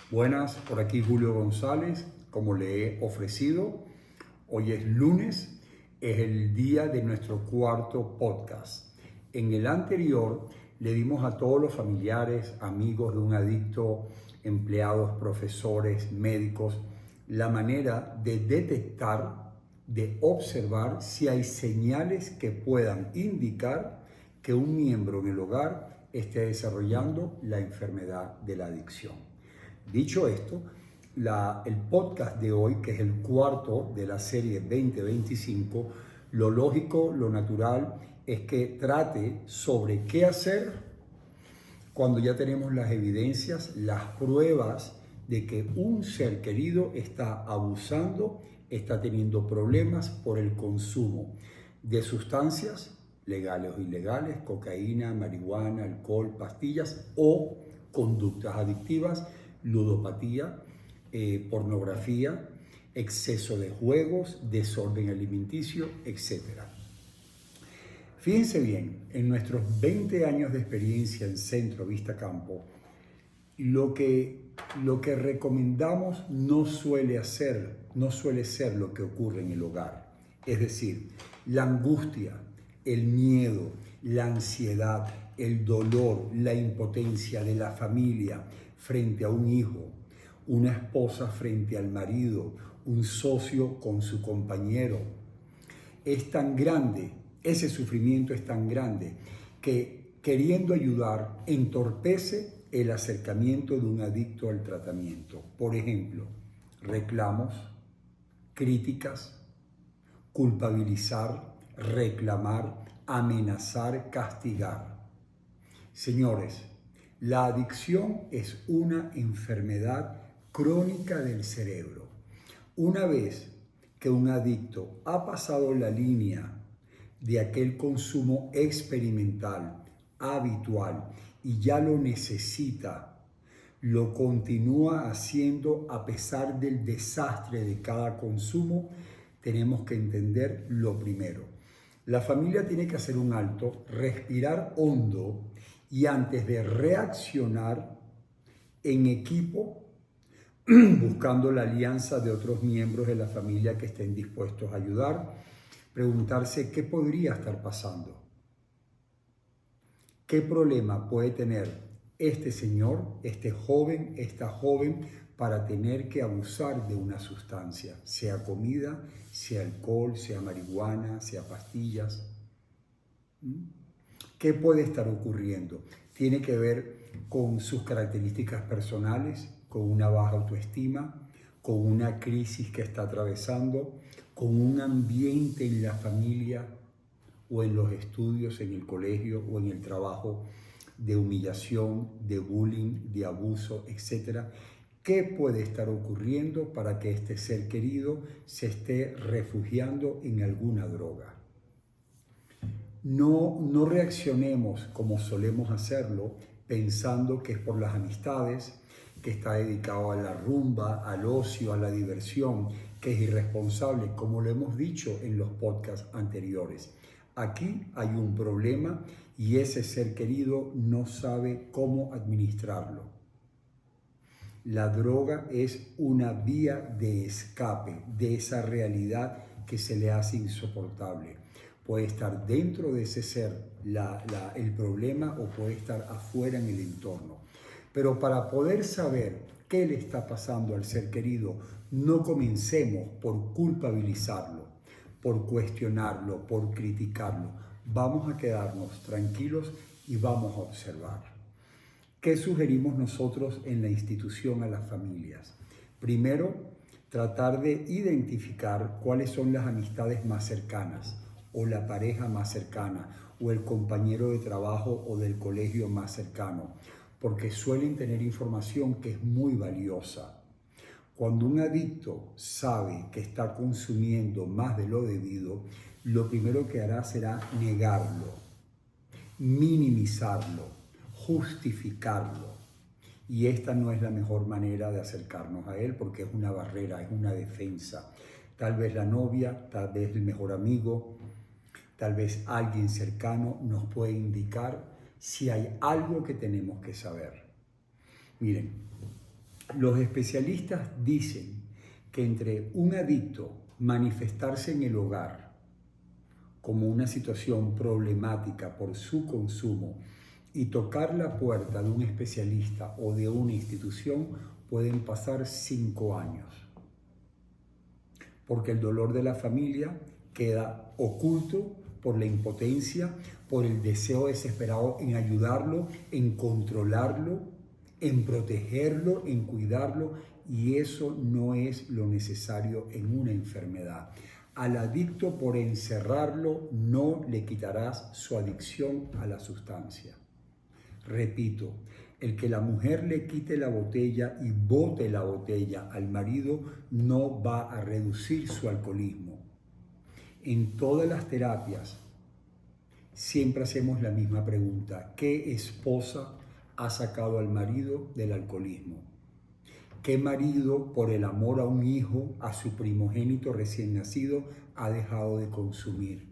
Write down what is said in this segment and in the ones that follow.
Buenas, por aquí Julio González, como le he ofrecido. Hoy es lunes, es el día de nuestro cuarto podcast. En el anterior le dimos a todos los familiares, amigos de un adicto, empleados, profesores, médicos, la manera de detectar, de observar si hay señales que puedan indicar que un miembro en el hogar esté desarrollando la enfermedad de la adicción. Dicho esto, el podcast de hoy, que es el cuarto de la serie 2025, lo lógico, lo natural, es que trate sobre qué hacer cuando ya tenemos las evidencias, las pruebas de que un ser querido está abusando, está teniendo problemas por el consumo de sustancias legales o ilegales, cocaína, marihuana, alcohol, pastillas o conductas adictivas, ludopatía, pornografía, exceso de juegos, desorden alimenticio, etc. Fíjense bien, en nuestros 20 años de experiencia en Centro Vista Campo, lo que recomendamos no suele ser lo que ocurre en el hogar. Es decir, la angustia, el miedo, la ansiedad, el dolor, la impotencia de la familia frente a un hijo, una esposa frente al marido, un socio con su compañero. Es tan grande, ese sufrimiento es tan grande que queriendo ayudar entorpece el acercamiento de un adicto al tratamiento. Por ejemplo, reclamos, críticas, culpabilizar, reclamar, amenazar, castigar. Señores, la adicción es una enfermedad crónica del cerebro. Una vez que un adicto ha pasado la línea de aquel consumo experimental, habitual, y ya lo necesita, lo continúa haciendo a pesar del desastre de cada consumo, tenemos que entender lo primero. La familia tiene que hacer un alto, respirar hondo y antes de reaccionar en equipo, buscando la alianza de otros miembros de la familia que estén dispuestos a ayudar, preguntarse qué podría estar pasando. ¿Qué problema puede tener este señor, este joven, esta joven para tener que abusar de una sustancia, sea comida, sea alcohol, sea marihuana, sea pastillas? ¿Qué puede estar ocurriendo? Tiene que ver con sus características personales, con una baja autoestima, con una crisis que está atravesando, con un ambiente en la familia o en los estudios, en el colegio o en el trabajo de humillación, de bullying, de abuso, etc. ¿Qué puede estar ocurriendo para que este ser querido se esté refugiando en alguna droga? No reaccionemos como solemos hacerlo, pensando que es por las amistades, que está dedicado a la rumba, al ocio, a la diversión, que es irresponsable, como lo hemos dicho en los podcasts anteriores. Aquí hay un problema y ese ser querido no sabe cómo administrarlo. La droga es una vía de escape de esa realidad que se le hace insoportable. Puede estar dentro de ese ser el problema o puede estar afuera en el entorno. Pero para poder saber qué le está pasando al ser querido, no comencemos por culpabilizarlo, por cuestionarlo, por criticarlo. Vamos a quedarnos tranquilos y vamos a observar. ¿Qué sugerimos nosotros en la institución a las familias? Primero, tratar de identificar cuáles son las amistades más cercanas o la pareja más cercana o el compañero de trabajo o del colegio más cercano, porque suelen tener información que es muy valiosa. Cuando un adicto sabe que está consumiendo más de lo debido, lo primero que hará será negarlo, minimizarlo, justificarlo. Y esta no es la mejor manera de acercarnos a él porque es una barrera, es una defensa. Tal vez la novia, tal vez el mejor amigo, tal vez alguien cercano nos puede indicar si hay algo que tenemos que saber. Miren, Los especialistas dicen que entre un adicto manifestarse en el hogar como una situación problemática por su consumo y tocar la puerta de un especialista o de una institución pueden pasar 5 años. Porque el dolor de la familia queda oculto por la impotencia, por el deseo desesperado en ayudarlo, en controlarlo, en protegerlo, en cuidarlo, y eso no es lo necesario en una enfermedad. Al adicto, por encerrarlo, no le quitarás su adicción a la sustancia. Repito, el que la mujer le quite la botella y bote la botella al marido no va a reducir su alcoholismo. En todas las terapias siempre hacemos la misma pregunta: ¿qué esposa ha sacado al marido del alcoholismo? ¿Qué marido, por el amor a un hijo, a su primogénito recién nacido, ha dejado de consumir?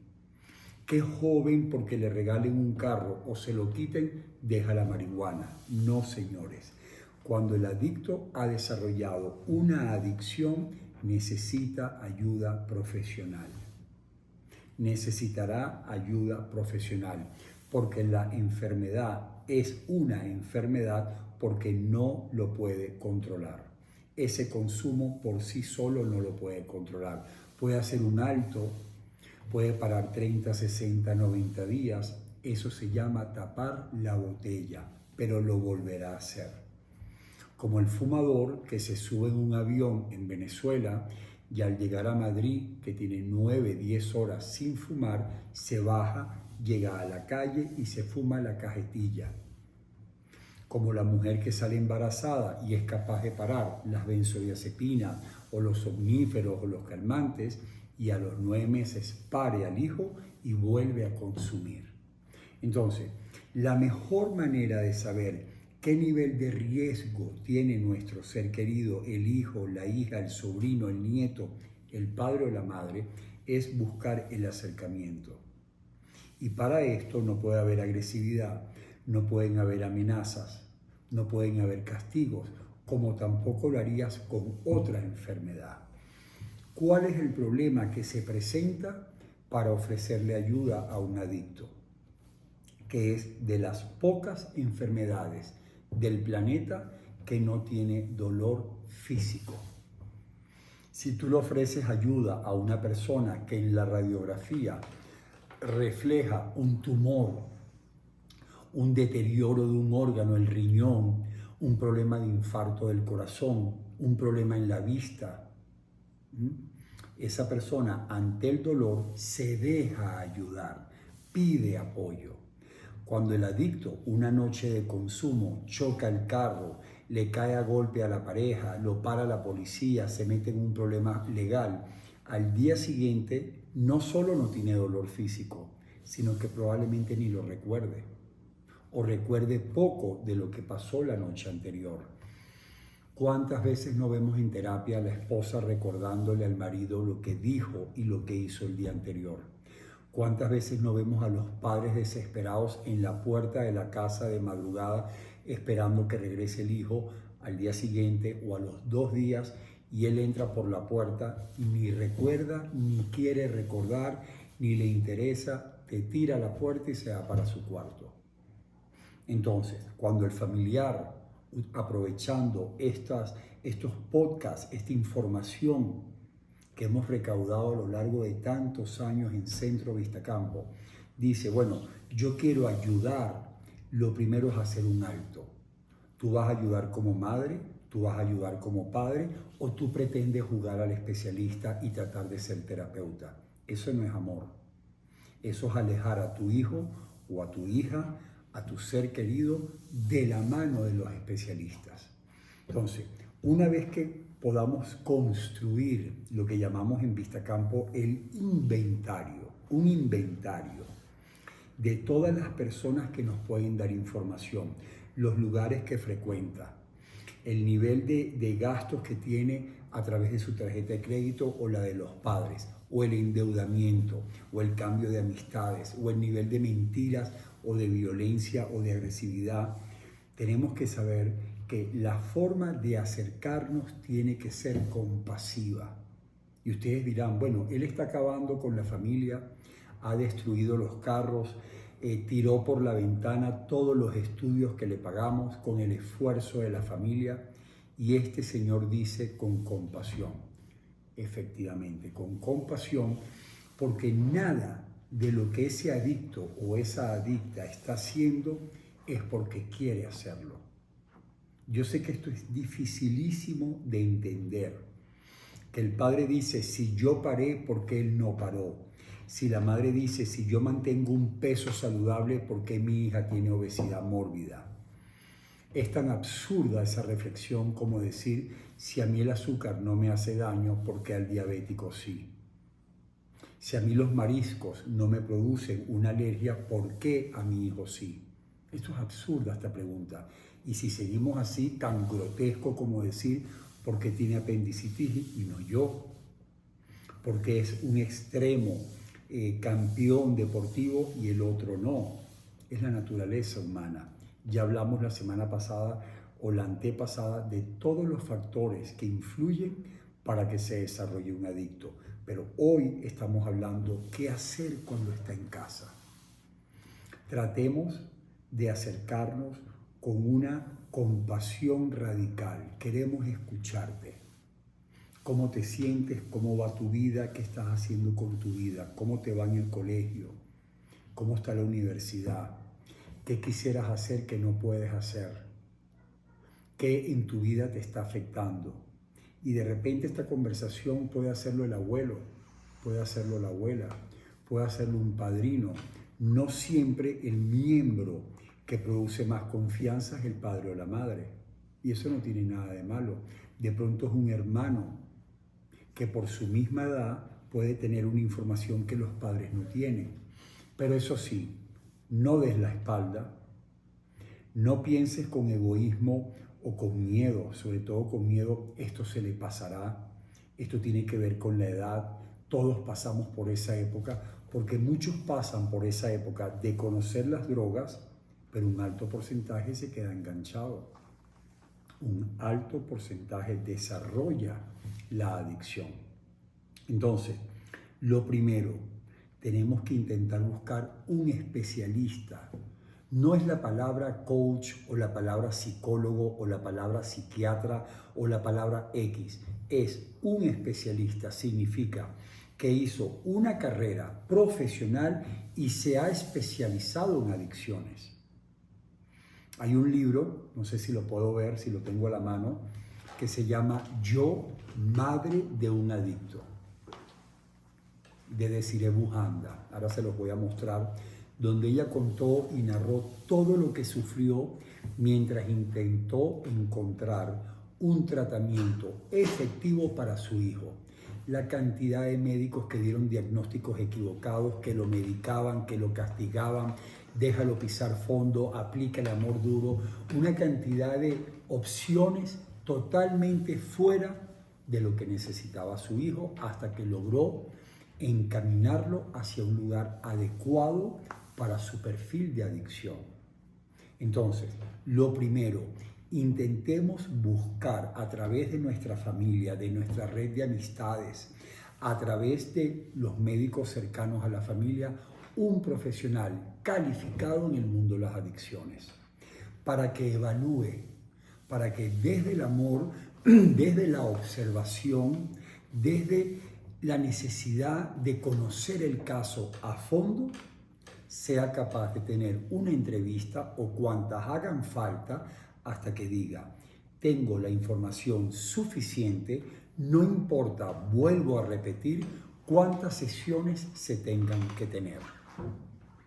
¿Qué joven, porque le regalen un carro o se lo quiten, deja la marihuana? No, señores. Cuando el adicto ha desarrollado una adicción, necesita ayuda profesional. Necesitará ayuda profesional, porque la enfermedad es una enfermedad porque no lo puede controlar. Ese consumo por sí solo no lo puede controlar. Puede hacer un alto, puede parar 30, 60, 90 días. Eso se llama tapar la botella, pero lo volverá a hacer. Como el fumador que se sube en un avión en Venezuela y al llegar a Madrid, que tiene 9, 10 horas sin fumar, se baja, llega a la calle y se fuma la cajetilla. Como la mujer que sale embarazada y es capaz de parar las benzodiazepinas o los somníferos o los calmantes, y a los 9 meses pare al hijo y vuelve a consumir. Entonces, la mejor manera de saber qué nivel de riesgo tiene nuestro ser querido, el hijo, la hija, el sobrino, el nieto, el padre o la madre, es buscar el acercamiento. Y para esto no puede haber agresividad, no pueden haber amenazas, no pueden haber castigos, como tampoco lo harías con otra enfermedad. ¿Cuál es el problema que se presenta para ofrecerle ayuda a un adicto? Que es de las pocas enfermedades del planeta que no tiene dolor físico. Si tú le ofreces ayuda a una persona que en la radiografía refleja un tumor, un deterioro de un órgano, el riñón, un problema de infarto del corazón, un problema en la vista, esa persona ante el dolor se deja ayudar, pide apoyo. Cuando el adicto una noche de consumo choca el carro, le cae a golpe a la pareja, lo para la policía, se mete en un problema legal, al día siguiente no solo no tiene dolor físico, sino que probablemente ni lo recuerde o recuerde poco de lo que pasó la noche anterior. ¿Cuántas veces no vemos en terapia a la esposa recordándole al marido lo que dijo y lo que hizo el día anterior? ¿Cuántas veces no vemos a los padres desesperados en la puerta de la casa de madrugada esperando que regrese el hijo al día siguiente o a los 2 días, y él entra por la puerta y ni recuerda, ni quiere recordar, ni le interesa, te tira a la puerta y se va para su cuarto? Entonces, cuando el familiar, aprovechando estos podcasts, esta información que hemos recaudado a lo largo de tantos años en Centro Vistacampo, dice, bueno, yo quiero ayudar, lo primero es hacer un alto. Tú vas a ayudar como madre, tú vas a ayudar como padre, o tú pretendes jugar al especialista y tratar de ser terapeuta. Eso no es amor. Eso es alejar a tu hijo o a tu hija, a tu ser querido, de la mano de los especialistas. Entonces, una vez que podamos construir lo que llamamos en Vistacampo el inventario, un inventario de todas las personas que nos pueden dar información, los lugares que frecuenta, el nivel de gastos que tiene a través de su tarjeta de crédito o la de los padres, o el endeudamiento, o el cambio de amistades, o el nivel de mentiras, o de violencia, o de agresividad. Tenemos que saber que la forma de acercarnos tiene que ser compasiva. Y ustedes dirán, bueno, él está acabando con la familia, ha destruido los carros, tiró por la ventana todos los estudios que le pagamos con el esfuerzo de la familia, y este señor dice con compasión. Efectivamente, con compasión, porque nada de lo que ese adicto o esa adicta está haciendo es porque quiere hacerlo. Yo sé que esto es dificilísimo de entender, que el padre dice, si yo paré, ¿por qué él no paró? Si la madre dice, si yo mantengo un peso saludable, ¿por qué mi hija tiene obesidad mórbida? Es tan absurda esa reflexión como decir, si a mí el azúcar no me hace daño, ¿por qué al diabético sí? Si a mí los mariscos no me producen una alergia, ¿por qué a mi hijo sí? Esto es absurda esta pregunta. Y si seguimos así, tan grotesco como decir, ¿por qué tiene apendicitis y no yo? Porque es un extremo campeón deportivo y el otro no. Es la naturaleza humana. Ya hablamos la semana pasada o la antepasada de todos los factores que influyen para que se desarrolle un adicto. Pero hoy estamos hablando qué hacer cuando está en casa. Tratemos de acercarnos con una compasión radical. Queremos escucharte. ¿Cómo te sientes? ¿Cómo va tu vida? ¿Qué estás haciendo con tu vida? ¿Cómo te va en el colegio? ¿Cómo está la universidad? ¿Qué quisieras hacer que no puedes hacer? ¿Qué en tu vida te está afectando? Y de repente esta conversación puede hacerlo el abuelo, puede hacerlo la abuela, puede hacerlo un padrino. No siempre el miembro que produce más confianza es el padre o la madre. Y eso no tiene nada de malo. De pronto es un hermano que por su misma edad puede tener una información que los padres no tienen. Pero eso sí, no des la espalda, no pienses con egoísmo o con miedo, sobre todo con miedo, esto se le pasará, esto tiene que ver con la edad, todos pasamos por esa época, porque muchos pasan por esa época de conocer las drogas, pero un alto porcentaje se queda enganchado. Un alto porcentaje desarrolla la adicción. Entonces, lo primero, tenemos que intentar buscar un especialista. No es la palabra coach o la palabra psicólogo o la palabra psiquiatra o la palabra X. Es un especialista, significa que hizo una carrera profesional y se ha especializado en adicciones. Hay un libro, no sé si lo puedo ver, si lo tengo a la mano, que se llama Yo, madre de un adicto, de Desiree Bujanda. Ahora se los voy a mostrar, donde ella contó y narró todo lo que sufrió mientras intentó encontrar un tratamiento efectivo para su hijo. La cantidad de médicos que dieron diagnósticos equivocados, que lo medicaban, que lo castigaban, déjalo pisar fondo, aplica el amor duro, una cantidad de opciones totalmente fuera de lo que necesitaba su hijo, hasta que logró encaminarlo hacia un lugar adecuado para su perfil de adicción. Entonces, lo primero, intentemos buscar a través de nuestra familia, de nuestra red de amistades, a través de los médicos cercanos a la familia, un profesional calificado en el mundo de las adicciones, para que evalúe, para que desde el amor, desde la observación, desde la necesidad de conocer el caso a fondo, sea capaz de tener una entrevista o cuantas hagan falta hasta que diga, tengo la información suficiente, no importa, vuelvo a repetir, cuántas sesiones se tengan que tener.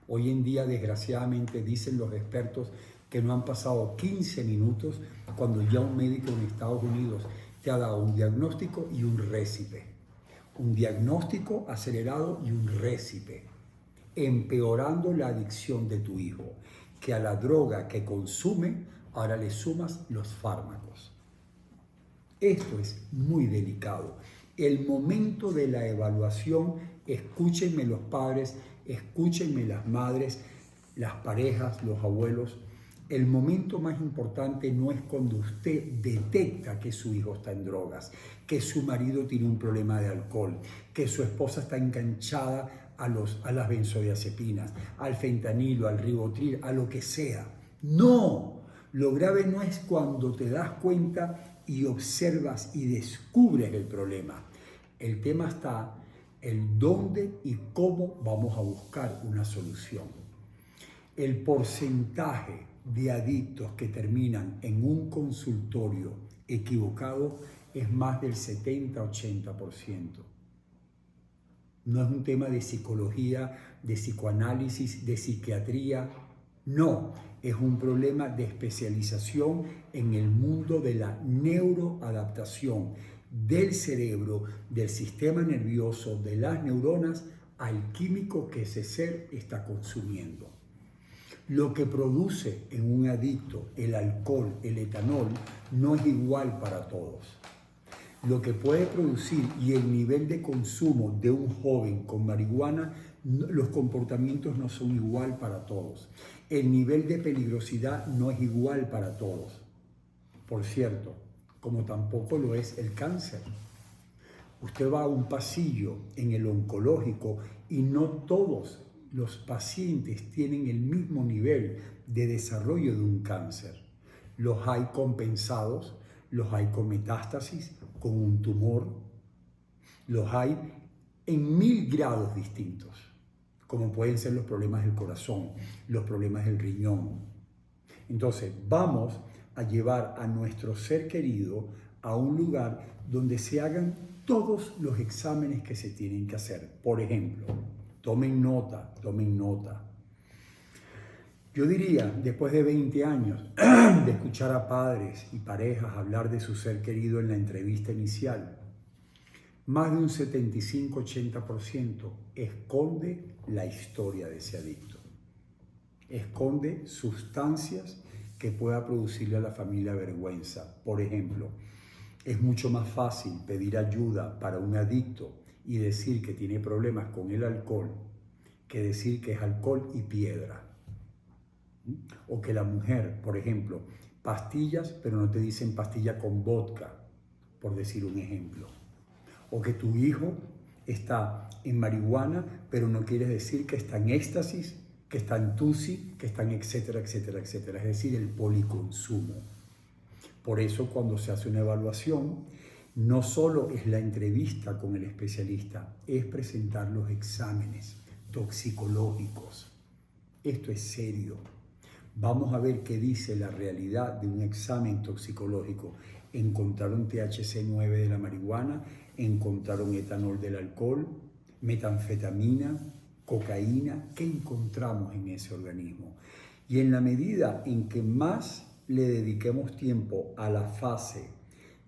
Hoy en día, desgraciadamente, dicen los expertos que no han pasado 15 minutos cuando ya un médico en Estados Unidos te ha dado un diagnóstico y un récipe. Un diagnóstico acelerado y un récipe, empeorando la adicción de tu hijo, que a la droga que consume ahora le sumas los fármacos. Esto es muy delicado. El momento de la evaluación, escúchenme los padres, escúchenme las madres, las parejas, los abuelos, El momento más importante no es cuando usted detecta que su hijo está en drogas, que su marido tiene un problema de alcohol, que su esposa está enganchada a las benzodiazepinas, al fentanilo, al ribotril, a lo que sea. No, lo grave no es cuando te das cuenta y observas y descubres el problema. El tema está el dónde y cómo vamos a buscar una solución. El porcentaje de adictos que terminan en un consultorio equivocado es más del 70-80%. No es un tema de psicología, de psicoanálisis, de psiquiatría. No, es un problema de especialización en el mundo de la neuroadaptación del cerebro, del sistema nervioso, de las neuronas, al químico que ese ser está consumiendo. Lo que produce en un adicto el alcohol, el etanol, no es igual para todos. Lo que puede producir y el nivel de consumo de un joven con marihuana, los comportamientos no son igual para todos. El nivel de peligrosidad no es igual para todos. Por cierto, como tampoco lo es el cáncer. Usted va a un pasillo en el oncológico y no todos los pacientes tienen el mismo nivel de desarrollo de un cáncer. Los hay compensados, los hay con metástasis, con un tumor, los hay en 1000 grados distintos, como pueden ser los problemas del corazón, los problemas del riñón. Entonces, vamos a llevar a nuestro ser querido a un lugar donde se hagan todos los exámenes que se tienen que hacer. Por ejemplo, tomen nota, tomen nota. Yo diría, después de 20 años de escuchar a padres y parejas hablar de su ser querido en la entrevista inicial, más de un 75-80% esconde la historia de ese adicto. Esconde sustancias que pueda producirle a la familia vergüenza. Por ejemplo, es mucho más fácil pedir ayuda para un adicto y decir que tiene problemas con el alcohol que decir que es alcohol y piedra. O que la mujer, por ejemplo, pastillas, pero no te dicen pastilla con vodka, por decir un ejemplo. O que tu hijo está en marihuana, pero no quiere decir que está en éxtasis, que está en tusi, que está en etcétera, etcétera, etcétera. Es decir, el policonsumo. Por eso cuando se hace una evaluación, no solo es la entrevista con el especialista, es presentar los exámenes toxicológicos. Esto es serio. Vamos a ver qué dice la realidad de un examen toxicológico. Encontraron THC-9 de la marihuana, encontraron etanol del alcohol, metanfetamina, cocaína. ¿Qué encontramos en ese organismo? Y en la medida en que más le dediquemos tiempo a la fase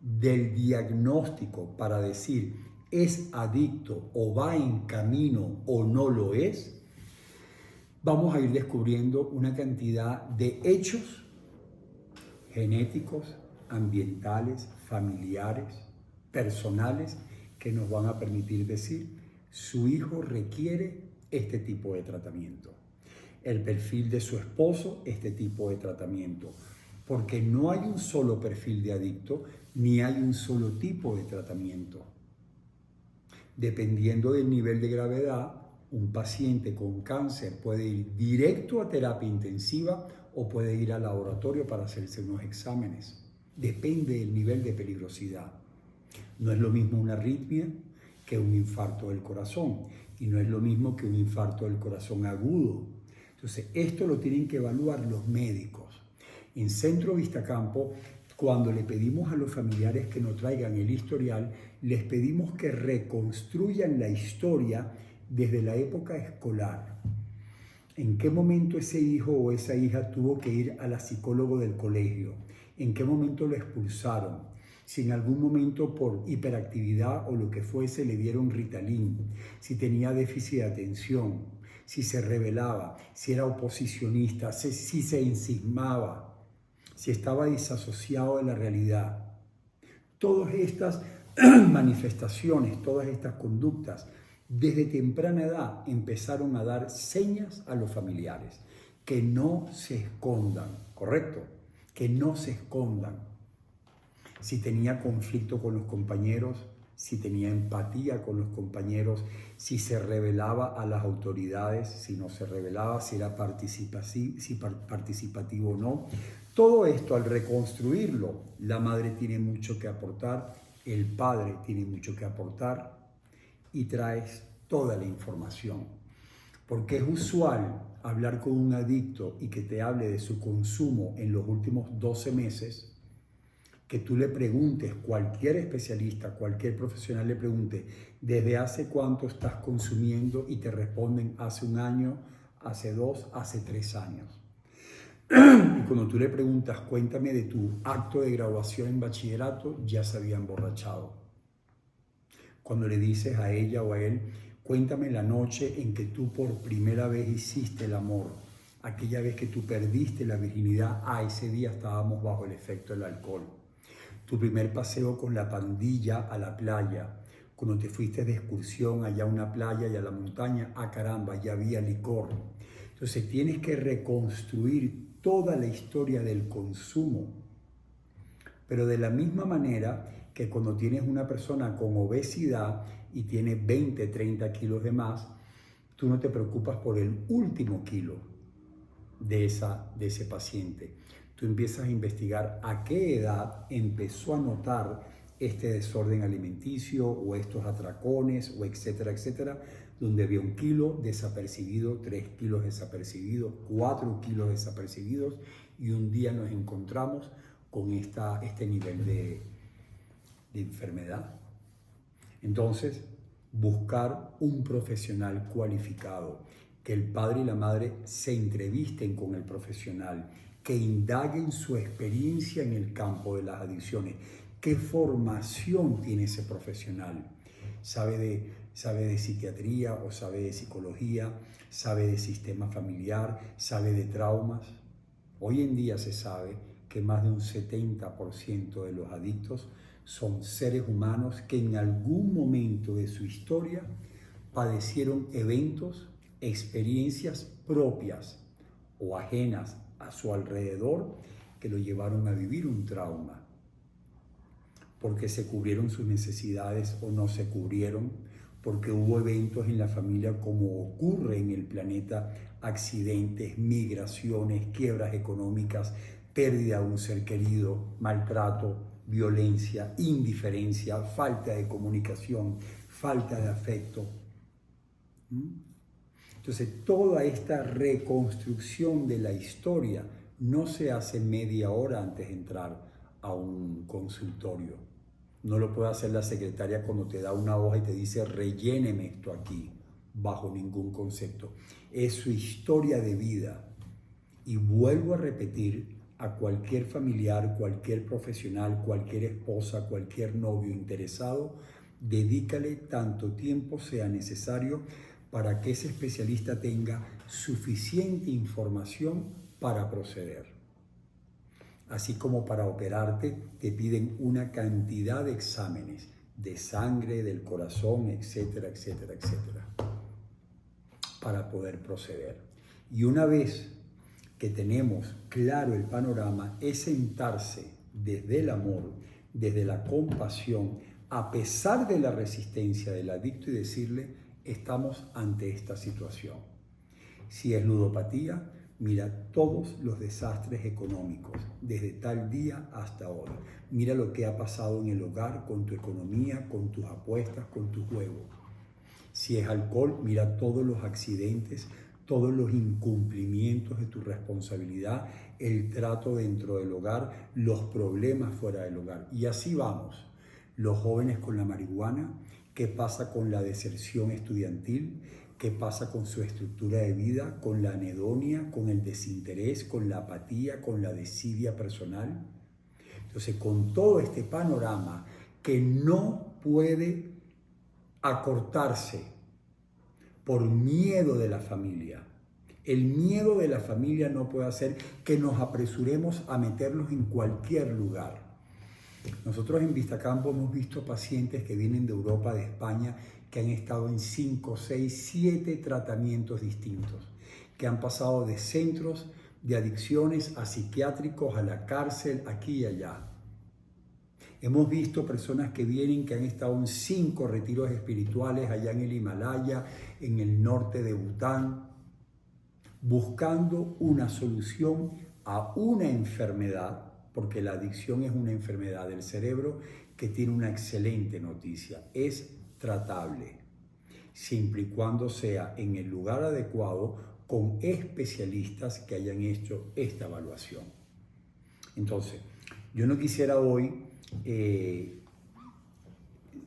del diagnóstico para decir es adicto o va en camino o no lo es, vamos a ir descubriendo una cantidad de hechos genéticos, ambientales, familiares, personales, que nos van a permitir decir su hijo requiere este tipo de tratamiento. El perfil de su esposo, este tipo de tratamiento. Porque no hay un solo perfil de adicto, ni hay un solo tipo de tratamiento. Dependiendo del nivel de gravedad, un paciente con cáncer puede ir directo a terapia intensiva o puede ir al laboratorio para hacerse unos exámenes. Depende del nivel de peligrosidad. No es lo mismo una arritmia que un infarto del corazón y no es lo mismo que un infarto del corazón agudo. Entonces, esto lo tienen que evaluar los médicos. En Centro Vistacampo, cuando le pedimos a los familiares que nos traigan el historial, les pedimos que reconstruyan la historia desde la época escolar. ¿En qué momento ese hijo o esa hija tuvo que ir a la psicóloga del colegio? ¿En qué momento lo expulsaron? Si en algún momento por hiperactividad o lo que fuese le dieron Ritalin, si tenía déficit de atención, si se rebelaba, si era oposicionista, si se ensimismaba, si estaba disasociado de la realidad. Todas estas manifestaciones, todas estas conductas, desde temprana edad empezaron a dar señas a los familiares que no se escondan, ¿correcto? Que no se escondan. Si tenía conflicto con los compañeros, si tenía empatía con los compañeros, si se rebelaba a las autoridades, si no se rebelaba, si era participativo o no. Todo esto, al reconstruirlo, la madre tiene mucho que aportar, el padre tiene mucho que aportar y traes toda la información. Porque es usual hablar con un adicto y que te hable de su consumo en los últimos 12 meses, que tú le preguntes, cualquier especialista, cualquier profesional le pregunte, ¿desde hace cuánto estás consumiendo? Y te responden, hace 1 año, hace 2, hace 3 años. Y cuando tú le preguntas, cuéntame de tu acto de graduación en bachillerato, ya se había emborrachado. Cuando le dices a ella o a él, cuéntame la noche en que tú por primera vez hiciste el amor, aquella vez que tú perdiste la virginidad, ese día estábamos bajo el efecto del alcohol. Tu primer paseo con la pandilla a la playa, cuando te fuiste de excursión allá a una playa y a la montaña, caramba, ya había licor. Entonces tienes que reconstruir toda la historia del consumo, pero de la misma manera que cuando tienes una persona con obesidad y tiene 20, 30 kilos de más, tú no te preocupas por el último kilo de ese paciente. Tú empiezas a investigar a qué edad empezó a notar este desorden alimenticio o estos atracones o etcétera, etcétera, donde había 1 kilo desapercibido, 3 kilos desapercibidos, 4 kilos desapercibidos y un día nos encontramos con este nivel de enfermedad. Entonces, buscar un profesional cualificado, que el padre y la madre se entrevisten con el profesional, que indaguen su experiencia en el campo de las adicciones. ¿Qué formación tiene ese profesional? ¿Sabe de psiquiatría o sabe de psicología? ¿Sabe de sistema familiar? ¿Sabe de traumas? Hoy en día se sabe que más de un 70% de los adictos son seres humanos que en algún momento de su historia padecieron eventos, experiencias propias o ajenas a su alrededor que lo llevaron a vivir un trauma, porque se cubrieron sus necesidades o no se cubrieron, porque hubo eventos en la familia como ocurre en el planeta, accidentes, migraciones, quiebras económicas, pérdida de un ser querido, maltrato, violencia, indiferencia, falta de comunicación, falta de afecto. Entonces, toda esta reconstrucción de la historia no se hace media hora antes de entrar a un consultorio. No lo puede hacer la secretaria cuando te da una hoja y te dice relléneme esto aquí, bajo ningún concepto. Es su historia de vida. Y vuelvo a repetir, a cualquier familiar, cualquier profesional, cualquier esposa, cualquier novio interesado, dedícale tanto tiempo sea necesario para que ese especialista tenga suficiente información para proceder. Así como para operarte te piden una cantidad de exámenes de sangre, del corazón, etcétera, etcétera, etcétera, para poder proceder. Y una vez que tenemos claro el panorama, es sentarse desde el amor, desde la compasión, a pesar de la resistencia del adicto y decirle, estamos ante esta situación. Si es ludopatía, mira todos los desastres económicos, desde tal día hasta hoy. Mira lo que ha pasado en el hogar, con tu economía, con tus apuestas, con tu juego. Si es alcohol, mira todos los accidentes, todos los incumplimientos de tu responsabilidad, el trato dentro del hogar, los problemas fuera del hogar. Y así vamos. Los jóvenes con la marihuana, ¿qué pasa con la deserción estudiantil? ¿Qué pasa con su estructura de vida, con la anedonia, con el desinterés, con la apatía, con la desidia personal? Entonces, con todo este panorama que no puede acortarse por miedo de la familia. El miedo de la familia no puede hacer que nos apresuremos a meterlos en cualquier lugar. Nosotros en Vistacampo hemos visto pacientes que vienen de Europa, de España, que han estado en 5, 6, 7 tratamientos distintos, que han pasado de centros de adicciones a psiquiátricos, a la cárcel, aquí y allá. Hemos visto personas que vienen, que han estado en 5 retiros espirituales allá en el Himalaya, en el norte de Bután, buscando una solución a una enfermedad, porque la adicción es una enfermedad del cerebro que tiene una excelente noticia, es tratable, siempre y cuando sea en el lugar adecuado con especialistas que hayan hecho esta evaluación. Entonces, yo no quisiera hoy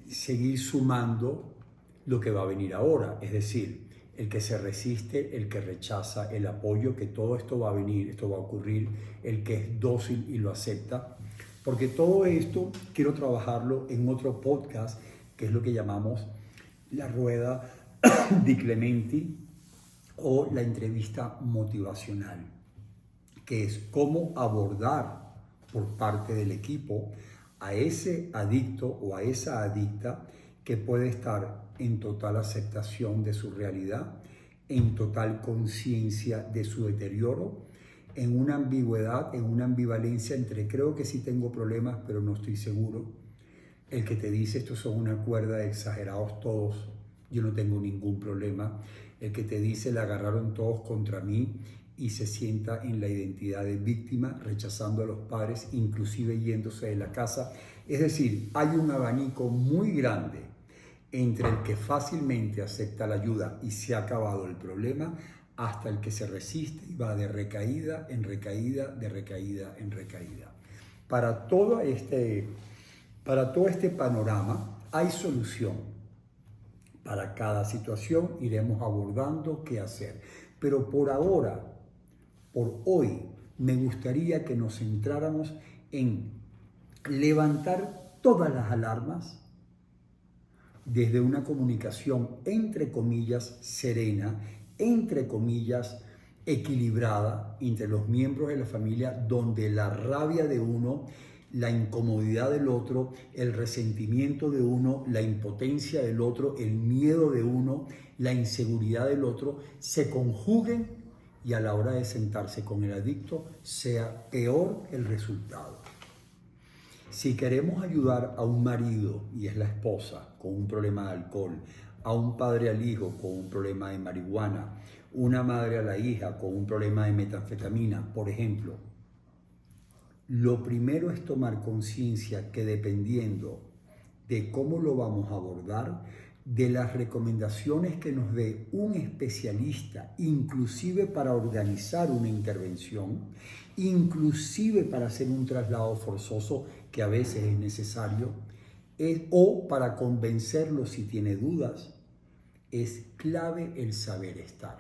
seguir sumando lo que va a venir ahora, es decir, el que se resiste, el que rechaza el apoyo, que todo esto va a venir, esto va a ocurrir, el que es dócil y lo acepta, porque todo esto quiero trabajarlo en otro podcast, que es lo que llamamos la rueda di Clementi o la entrevista motivacional, que es cómo abordar por parte del equipo a ese adicto o a esa adicta que puede estar en total aceptación de su realidad, en total conciencia de su deterioro, en una ambigüedad, en una ambivalencia entre creo que sí tengo problemas, pero no estoy seguro. El que te dice estos son una cuerda de exagerados todos, yo no tengo ningún problema. El que te dice la agarraron todos contra mí y se sienta en la identidad de víctima, rechazando a los padres, inclusive yéndose de la casa. Es decir, hay un abanico muy grande entre el que fácilmente acepta la ayuda y se ha acabado el problema, hasta el que se resiste y va de recaída en recaída, de recaída en recaída. Para todo este panorama hay solución. Para cada situación iremos abordando qué hacer. Pero por ahora, por hoy, me gustaría que nos centráramos en levantar todas las alarmas desde una comunicación, entre comillas, serena, entre comillas, equilibrada entre los miembros de la familia, donde la rabia de uno, la incomodidad del otro, el resentimiento de uno, la impotencia del otro, el miedo de uno, la inseguridad del otro, se conjuguen y a la hora de sentarse con el adicto sea peor el resultado. Si queremos ayudar a un marido, y es la esposa, con un problema de alcohol, a un padre al hijo con un problema de marihuana, una madre a la hija con un problema de metanfetamina, por ejemplo, lo primero es tomar conciencia que dependiendo de cómo lo vamos a abordar, de las recomendaciones que nos dé un especialista, inclusive para organizar una intervención, inclusive para hacer un traslado forzoso que a veces es necesario, o para convencerlo si tiene dudas, es clave el saber estar.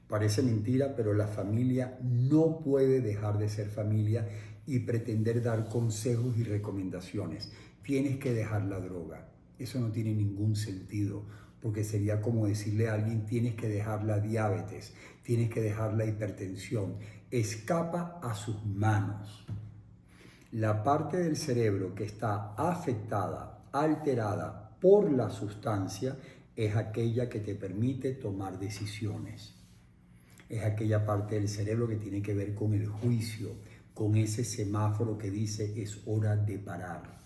Parece mentira, pero la familia no puede dejar de ser familia y pretender dar consejos y recomendaciones. Tienes que dejar la droga. Eso no tiene ningún sentido, porque sería como decirle a alguien, tienes que dejar la diabetes, tienes que dejar la hipertensión. Escapa a sus manos. La parte del cerebro que está afectada, alterada por la sustancia, es aquella que te permite tomar decisiones. Es aquella parte del cerebro que tiene que ver con el juicio, con ese semáforo que dice es hora de parar.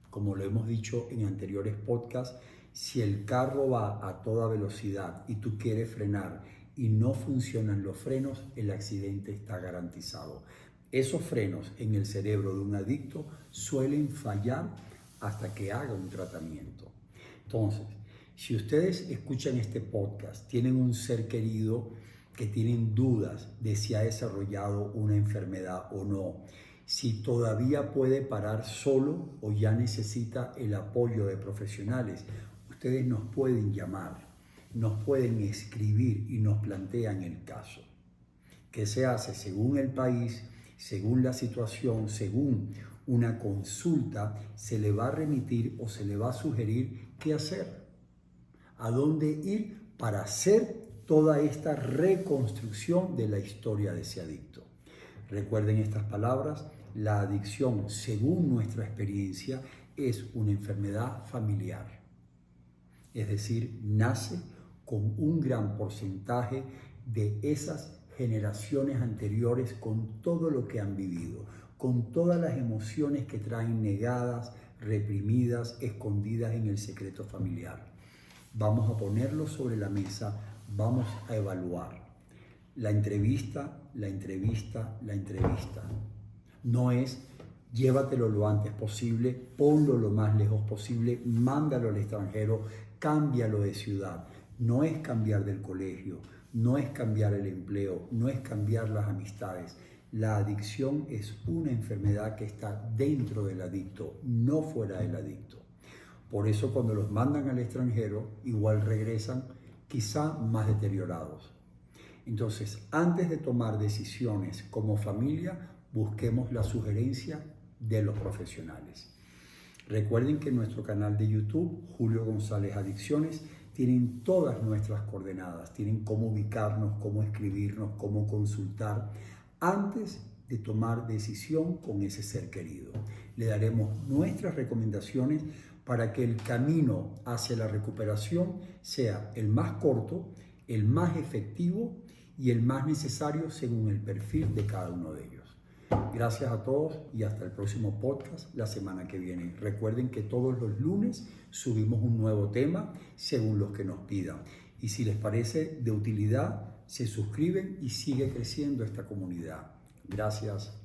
Como lo hemos dicho en anteriores podcasts, si el carro va a toda velocidad y tú quieres frenar y no funcionan los frenos, el accidente está garantizado. Esos frenos en el cerebro de un adicto suelen fallar hasta que haga un tratamiento. Entonces, si ustedes escuchan este podcast, tienen un ser querido que tienen dudas de si ha desarrollado una enfermedad o no, si todavía puede parar solo o ya necesita el apoyo de profesionales, ustedes nos pueden llamar, nos pueden escribir y nos plantean el caso. ¿Qué se hace? Según el país, según la situación, según una consulta, se le va a remitir o se le va a sugerir qué hacer, a dónde ir para hacer toda esta reconstrucción de la historia de ese adicto. Recuerden estas palabras, la adicción, según nuestra experiencia, es una enfermedad familiar. Es decir, nace con un gran porcentaje de esas generaciones anteriores, con todo lo que han vivido, con todas las emociones que traen negadas, reprimidas, escondidas en el secreto familiar. Vamos a ponerlo sobre la mesa, vamos a evaluar. La entrevista. No es llévatelo lo antes posible, ponlo lo más lejos posible, mándalo al extranjero, cámbialo de ciudad. No es cambiar del colegio, no es cambiar el empleo, no es cambiar las amistades. La adicción es una enfermedad que está dentro del adicto, no fuera del adicto. Por eso cuando los mandan al extranjero, igual regresan quizá más deteriorados. Entonces, antes de tomar decisiones como familia, busquemos la sugerencia de los profesionales. Recuerden que en nuestro canal de YouTube, Julio González Adicciones, tienen todas nuestras coordenadas, tienen cómo ubicarnos, cómo escribirnos, cómo consultar antes de tomar decisión con ese ser querido. Le daremos nuestras recomendaciones para que el camino hacia la recuperación sea el más corto, el más efectivo y el más necesario según el perfil de cada uno de ellos. Gracias a todos y hasta el próximo podcast la semana que viene. Recuerden que todos los lunes subimos un nuevo tema según los que nos pidan. Y si les parece de utilidad, se suscriben y sigue creciendo esta comunidad. Gracias.